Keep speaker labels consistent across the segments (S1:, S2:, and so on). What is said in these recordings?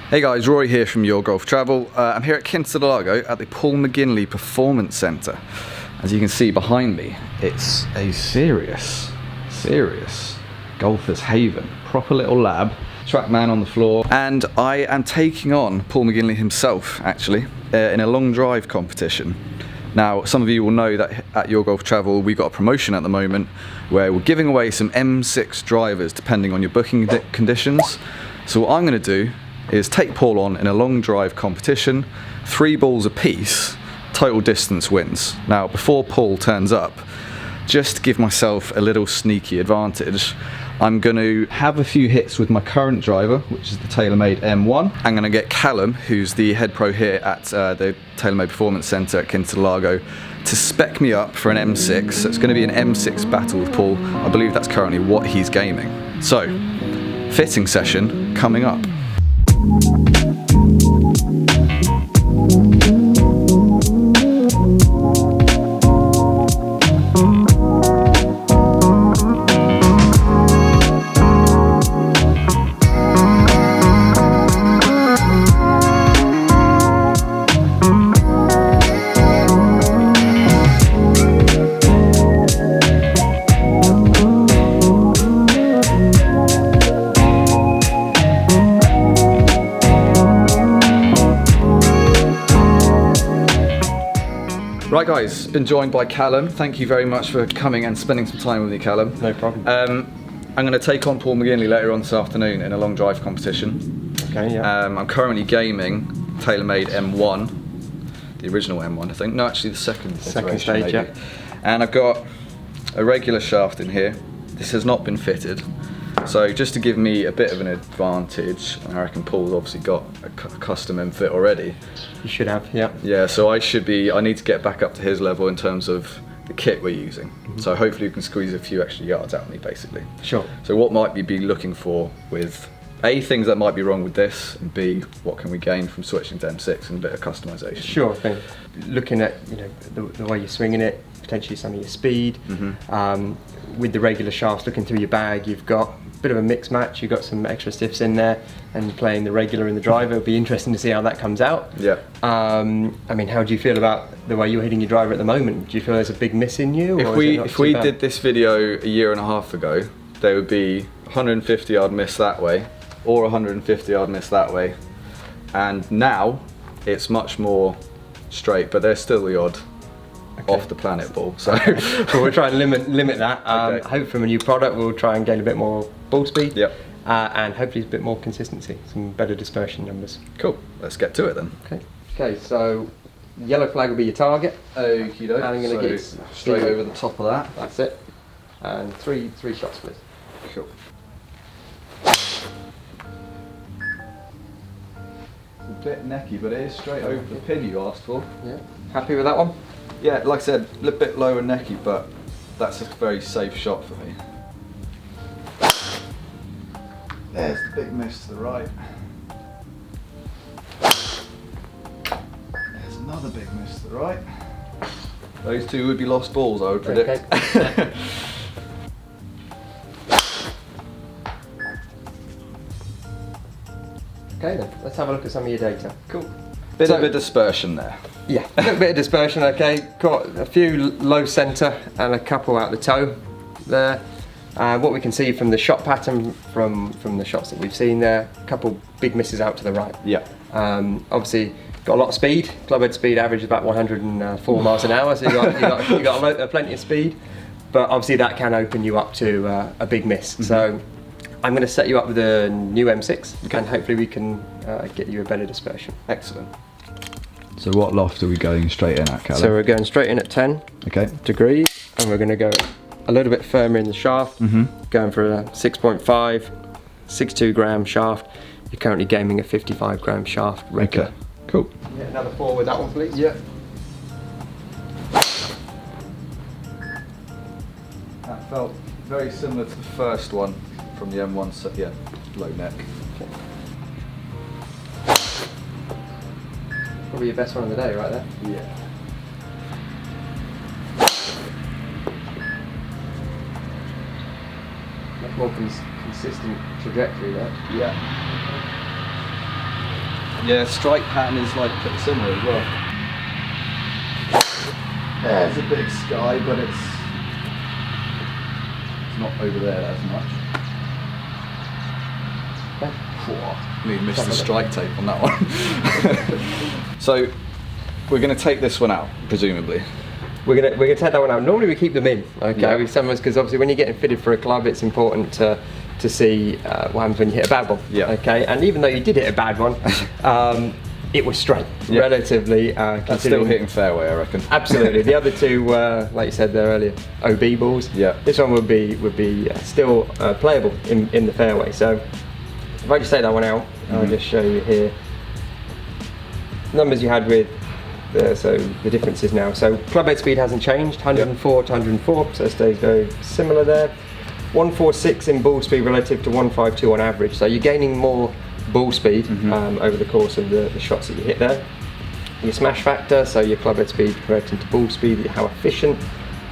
S1: Hey guys, Rory here from Your Golf Travel. I'm here at Quinta, Lago at the Paul McGinley Performance Centre. As you can see behind me, it's a serious golfer's haven. Proper little lab, TrackMan on the floor, and I am taking on Paul McGinley himself, actually, in a long drive competition. Now, some of you will know that at Your Golf Travel, we've got a promotion at the moment where we're giving away some M6 drivers depending on your booking conditions. So what I'm going to do is take Paul on in a long drive competition, 3 balls apiece, total distance wins. Now, before Paul turns up, just to give myself a little sneaky advantage, I'm going to have a few hits with my current driver, which is the Taylormade M1. I'm going to get Callum, who's the head pro here at the Taylormade Performance Centre at Quinta Lago, to spec me up for an M6. So it's going to be an M6 battle with Paul. I believe that's currently what he's gaming. So, fitting session coming up. Right guys, been joined by Callum. Thank you very much for coming and spending some time with me, Callum.
S2: No problem.
S1: I'm going to take on Paul McGinley later on this afternoon in a long drive competition.
S2: Okay, yeah.
S1: I'm currently gaming Taylormade M1, the original M1 I think. No, actually the second
S2: stage,
S1: maybe.
S2: yeah.
S1: And I've got a regular shaft in here. This has not been fitted. So just to give me a bit of an advantage, I reckon Paul's obviously got a custom M fit already.
S2: You should have, yeah.
S1: Yeah, so I need to get back up to his level in terms of the kit we're using. Mm-hmm. So hopefully you can squeeze a few extra yards out of me, basically.
S2: Sure.
S1: So what might we be looking for with, A, things that might be wrong with this, and B, what can we gain from switching to M6 and a bit of customization?
S2: Sure thing. Looking at the way you're swinging it, potentially some of your speed. Mm-hmm. With the regular shafts, looking through your bag, you've got a bit of a mix match. You've got some extra stiffs in there, and playing the regular and the driver. It'll be interesting to see how that comes out.
S1: Yeah.
S2: I mean, how do you feel about the way you're hitting your driver at the moment? Do you feel there's a big miss in you?
S1: If we did this video a year and a half ago, there would be 150 yard miss that way, or 150 yard miss that way, and now it's much more straight, but there's still the odd off the planet ball. So
S2: well, we'll try and limit that.
S1: Okay.
S2: Hopefully from a new product we'll try and gain a bit more ball speed.
S1: Yep.
S2: And hopefully a bit more consistency, some better dispersion numbers.
S1: Cool, let's get to it then.
S2: Okay, so yellow flag will be your target.
S1: Okie doke.
S2: And I'm going to get
S1: straight over the top of that.
S2: That's it. And three shots, please.
S1: Cool. It's a bit necky, but it is straight over the pin you asked for.
S2: Yeah. Happy with that one?
S1: Yeah, like I said, a little bit lower necky, but that's a very safe shot for me. There's the big miss to the right. There's another big miss to the right. Those two would be lost balls, I would predict.
S2: Okay. Okay then, let's have a look at some of your data.
S1: Cool. Bit of dispersion there.
S2: Yeah, a little bit of dispersion, okay. Got a few low centre and a couple out the toe there. What we can see from the shot pattern from the shots that we've seen there, a couple big misses out to the right.
S1: Yeah.
S2: Obviously got a lot of speed. Clubhead speed average is about 104 miles an hour, so you got plenty of speed. But obviously that can open you up to a big miss. Mm-hmm. So I'm going to set you up with a new M6, and hopefully we can get you a better dispersion.
S1: Excellent. So what loft are we going straight in at, Callum?
S2: So we're going straight in at 10 degrees, and we're going to go a little bit firmer in the shaft, going for a 6.5, 62 gram shaft. You're currently gaming a 55 gram shaft regular.
S1: Okay, cool.
S2: Yeah, another 4 with that one, please.
S1: Yeah. That felt very similar to the first one from the M1, so yeah, low neck.
S2: Okay. Probably your best one of the day, right there?
S1: Yeah.
S2: Much more consistent trajectory there.
S1: Yeah. Yeah, strike pattern is like pretty similar as well. There's a big sky, but it's not over there as much. Nearly missed the strike tape on that one. So we're going to take this one out, presumably.
S2: We're gonna take that one out. Normally we keep them in, okay,
S1: Yeah.
S2: with some of us, because obviously when you're getting fitted for a club, it's important to see what happens when you hit a bad one.
S1: Yeah.
S2: Okay, and even though you did hit a bad one, it was straight,
S1: Yeah.
S2: relatively.
S1: That's still hitting fairway, I reckon.
S2: Absolutely. The other two were, like you said there earlier, OB balls.
S1: Yeah.
S2: This one would be still playable in the fairway. So if I just take that one out, I'll just show you here numbers you had with. So the differences now. So club head speed hasn't changed, 104 to 104, so it stays very similar there. 146 in ball speed relative to 152 on average. So you're gaining more ball speed over the course of the shots that you hit there. Your smash factor, so your club head speed relative to ball speed, how efficient.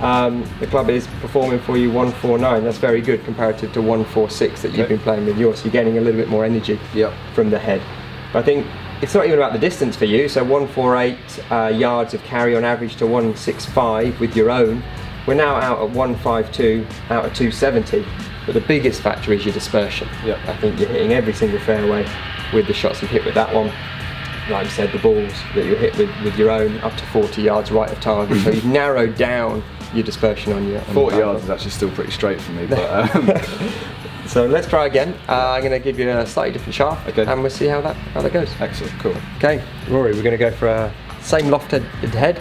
S2: The club is performing for you 149. That's very good comparative to 146 that you've been playing with yours. So you're getting a little bit more energy from the head. But I think it's not even about the distance for you, so 148 yards of carry on average to 165 with your own. We're now out at 152 out of 270, but the biggest factor is your dispersion. I think you're hitting every single fairway with the shots you've hit with that one. Like I said, the balls that you hit with your own up to 40 yards right of target, so you've narrowed down your dispersion on your
S1: 40 yards is actually still pretty straight for me, but
S2: so let's try again. I'm going to give you a slightly different shaft, and we'll see how that goes.
S1: Excellent, cool.
S2: Okay, Rory, we're going to go for a same lofted head,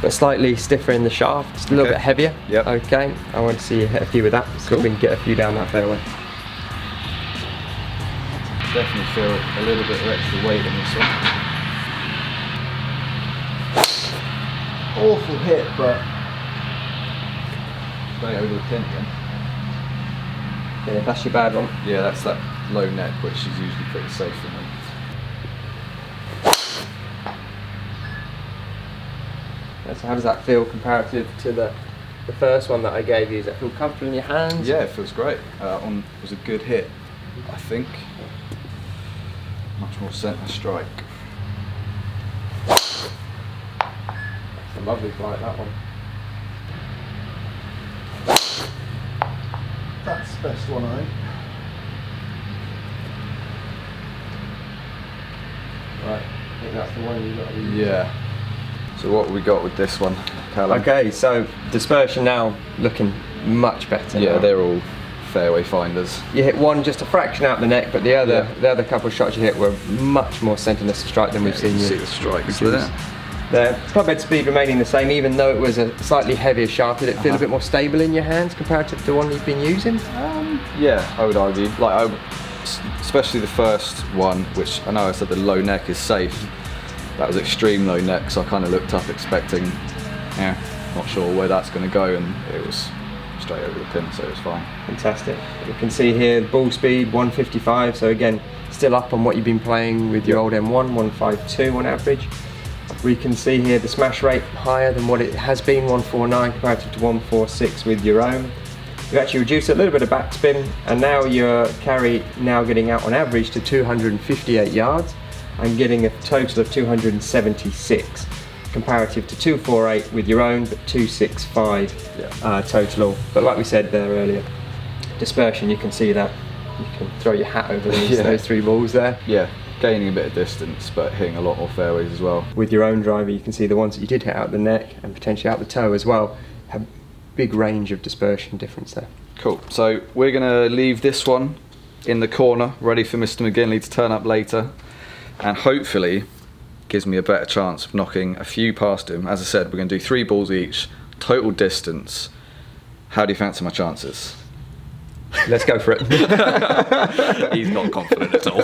S2: but slightly stiffer in the shaft, just a little bit heavier. Okay, I want to see you hit a few with that, so we can get a few down that fairway.
S1: Definitely feel a little bit of extra weight in this one. Awful hit, but straight over the pin again.
S2: Yeah, that's your bad one.
S1: Yeah, that's that low neck, which is usually pretty safe for me.
S2: So how does that feel comparative to the first one that I gave you? Does that feel comfortable in your hands?
S1: Yeah, it feels great. It was a good hit, I think. Much more centre strike.
S2: That's a lovely flight, that one.
S1: That's the best one, I think.
S2: Right, I think that's the one you've got to use.
S1: Yeah. So what have we got with this one, Callum?
S2: Okay, so dispersion now looking much better.
S1: Yeah,
S2: now.
S1: they're all fairway finders.
S2: You hit one just a fraction out the neck, but the other couple of shots you hit were much more centre strike than we've seen you.
S1: See the strikes there.
S2: The club head speed remaining the same, even though it was a slightly heavier shaft. Did it feel a bit more stable in your hands compared to the one you've been using?
S1: Yeah, I would argue. Especially the first one, which I know I said the low neck is safe. That was extreme low neck, so I kind of looked up expecting, not sure where that's going to go, and it was straight over the pin, so it was fine.
S2: Fantastic. You can see here ball speed 155, so again still up on what you've been playing with your old M1, 152 on average. We can see here the smash rate higher than what it has been, 149 comparative to 146 with your own. You actually reduced a little bit of backspin, and now your carry now getting out on average to 258 yards and getting a total of 276 comparative to 248 with your own, but 265 total. But like we said there earlier, dispersion, you can see that. You can throw your hat over those three balls there.
S1: Yeah, gaining a bit of distance, but hitting a lot more fairways as well.
S2: With your own driver, you can see the ones that you did hit out the neck and potentially out the toe as well have big range of dispersion difference there.
S1: Cool, so we're going to leave this one in the corner, ready for Mr. McGinley to turn up later, and hopefully gives me a better chance of knocking a few past him. As I said, we're going to do 3 balls each, total distance. How do you fancy my chances?
S2: Let's go for it.
S1: He's not confident at all.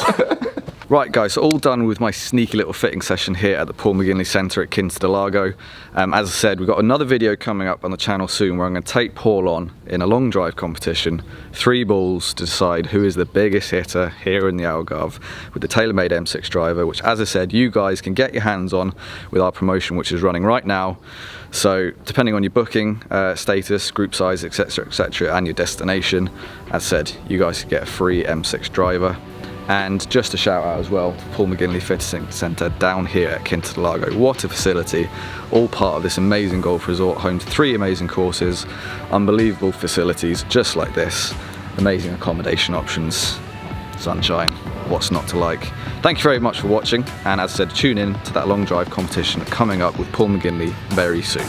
S1: Right guys, so all done with my sneaky little fitting session here at the Paul McGinley Centre at Quinta, Lago. As I said, we've got another video coming up on the channel soon where I'm going to take Paul on in a long drive competition, 3 balls to decide who is the biggest hitter here in the Algarve with the Taylormade M6 driver, which as I said, you guys can get your hands on with our promotion which is running right now. So depending on your booking status, group size, etc, and your destination, as said, you guys can get a free M6 driver. And just a shout out as well to Paul McGinley Fitting Centre down here at Quinta Lago. What a facility, all part of this amazing golf resort, home to 3 amazing courses, unbelievable facilities just like this, amazing accommodation options, sunshine, what's not to like. Thank you very much for watching, and as I said, tune in to that long drive competition coming up with Paul McGinley very soon.